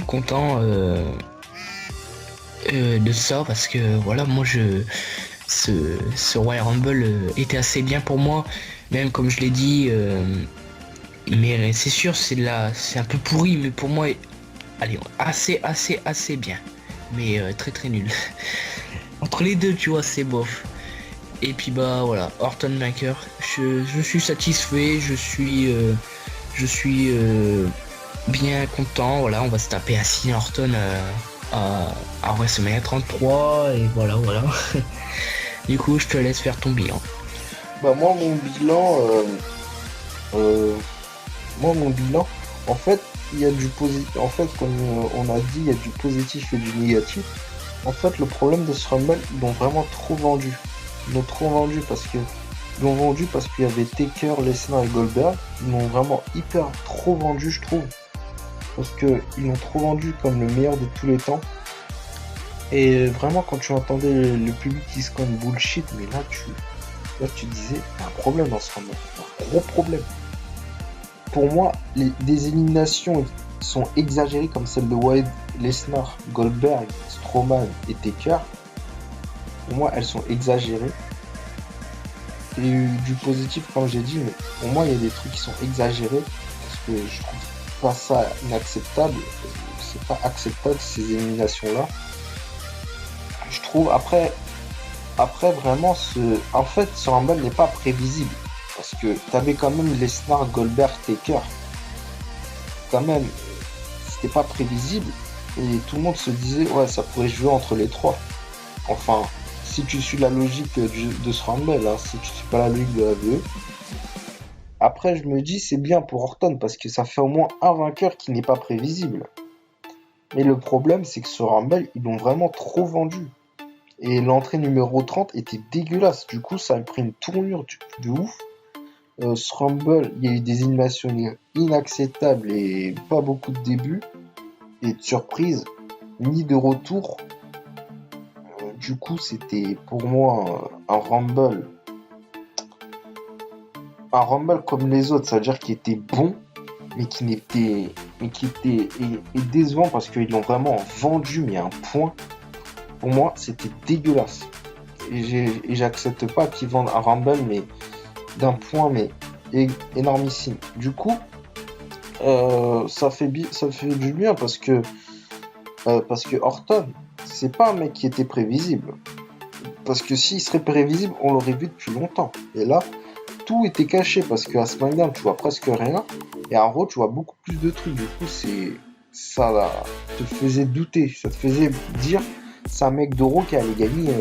content de ça parce que voilà, moi ce Royal Rumble était assez bien pour moi. Même comme je l'ai dit, mais c'est sûr, c'est un peu pourri, mais pour moi, allez, assez bien, mais très nul. Entre les deux, tu vois, c'est bof. Et puis voilà, Orton vainqueur. Je suis satisfait, je suis bien content. Voilà, on va se taper un Orton à WrestleMania 33 et voilà. Du coup, je te laisse faire ton bilan. Moi mon bilan, en fait, il y a du positif. En fait, comme on a dit, il y a du positif et du négatif. En fait, le problème de ce Rumble, ils l'ont vraiment trop vendu. Ils l'ont parce qu'il y avait Taker, Lesnar et Goldberg. Ils l'ont vraiment trop vendu, je trouve. Parce que ils l'ont trop vendu comme le meilleur de tous les temps. Et vraiment, quand tu entendais le public qui se comme bullshit, mais là tu disais, il y a un problème dans ce Rumble. Un gros problème. Pour moi, des éliminations sont exagérées comme celle de Wyatt, Lesnar, Goldberg, Strowman et Taker. Pour moi, elles sont exagérées. Et du positif, comme j'ai dit, mais pour moi, il y a des trucs qui sont exagérés parce que je trouve pas ça inacceptable. C'est pas acceptable ces éliminations-là. Je trouve après vraiment ce Rumble n'est pas prévisible parce que t'avais quand même Lesnar, Goldberg, Taker. Quand même, c'était pas prévisible et tout le monde se disait ouais, ça pourrait jouer entre les trois. Enfin, si tu suis la logique de ce Rumble, si tu suis pas la logique de la WWE. Après, je me dis c'est bien pour Orton parce que ça fait au moins un vainqueur qui n'est pas prévisible. Mais le problème, c'est que ce Rumble, ils l'ont vraiment trop vendu. Et l'entrée numéro 30 était dégueulasse. Du coup, ça a pris une tournure de ouf. Ce Rumble, il y a eu des animations inacceptables et pas beaucoup de débuts. Et de surprise, ni de retour. Du coup, c'était pour moi un Rumble. Un Rumble comme les autres, c'est-à-dire qui était bon, mais qui était décevant parce qu'ils l'ont vraiment vendu, mais à un point. Pour moi, c'était dégueulasse. Et j'accepte pas qu'ils vendent un Rumble, mais d'un point, mais énormissime. Du coup, ça fait du bien parce que Orton, c'est pas un mec qui était prévisible. Parce que s'il serait prévisible, on l'aurait vu depuis longtemps. Et là, tout était caché parce qu'à SmackDown, tu vois presque rien. Et à Raw, tu vois beaucoup plus de trucs. Du coup, ça te faisait douter. Ça te faisait dire c'est un mec d'Euro qui allait gagner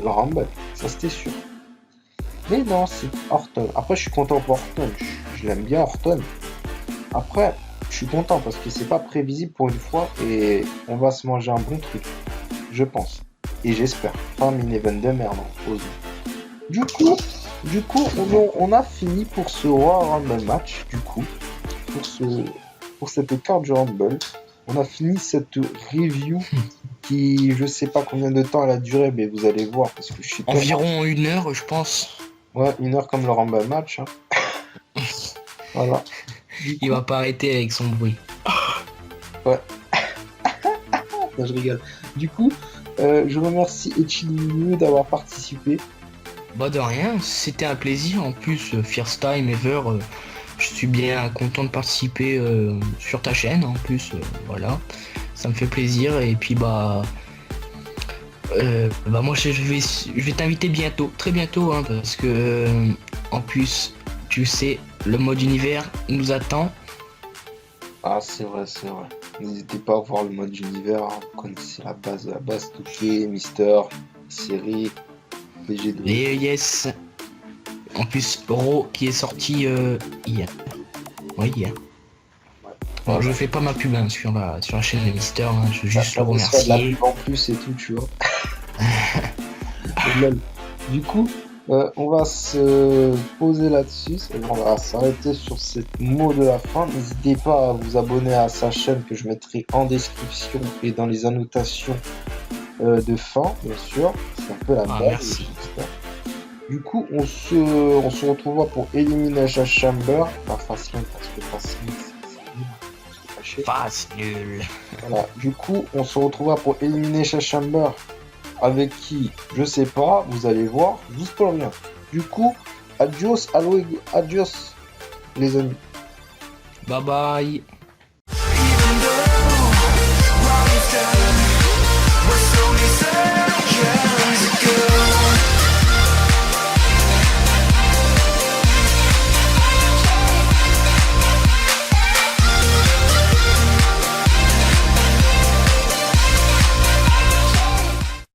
le Rumble. Ça, c'était sûr. Mais non, c'est Orton. Après, je suis content pour Orton. Je l'aime bien, Orton. Après, je suis content parce que c'est pas prévisible pour une fois et on va se manger un bon truc, je pense. Et j'espère. Pas un main event de merde, hein, ose. Du coup, on a fini pour ce Royal Rumble match, du coup, pour cette carte du Rumble. On a fini cette review qui, je sais pas combien de temps elle a duré, mais vous allez voir parce que je suis environ 1 heure, je pense. Ouais, 1 heure comme le Rumble match. Hein. Voilà. Il va pas arrêter avec son bruit. Ouais. Non, je rigole. Du coup, je remercie Echidou d'avoir participé. Bah de rien, c'était un plaisir. En plus, first time ever, je suis bien content de participer sur ta chaîne. En plus, voilà, ça me fait plaisir. Et puis bah moi je vais t'inviter bientôt, très bientôt, hein, parce que en plus, tu sais, le mode univers nous attend. Ah, c'est vrai, c'est vrai. N'hésitez pas à voir le mode univers. Hein. Vous connaissez la base Touquet, Mister, série, BG2. Et yes. En plus, Raw qui est sorti hier. Oui, hier. Bon, je fais pas ma pub hein, sur la chaîne de Mister, hein, je veux juste le remercier. De la pub en plus et tout, tu vois. Du coup, on va se poser là-dessus. On va s'arrêter sur cette mot de la fin. N'hésitez pas à vous abonner à sa chaîne que je mettrai en description et dans les annotations de fin, bien sûr. C'est un peu la base. Merci. Du coup, on se retrouvera pour Elimination Chamber. Pas facile parce que facile, c'est facile. Voilà. Du coup, on se retrouvera pour Elimination Chamber. Avec qui, je sais pas, vous allez voir, je vous spoil rien. Du coup, adios les amis. Bye bye.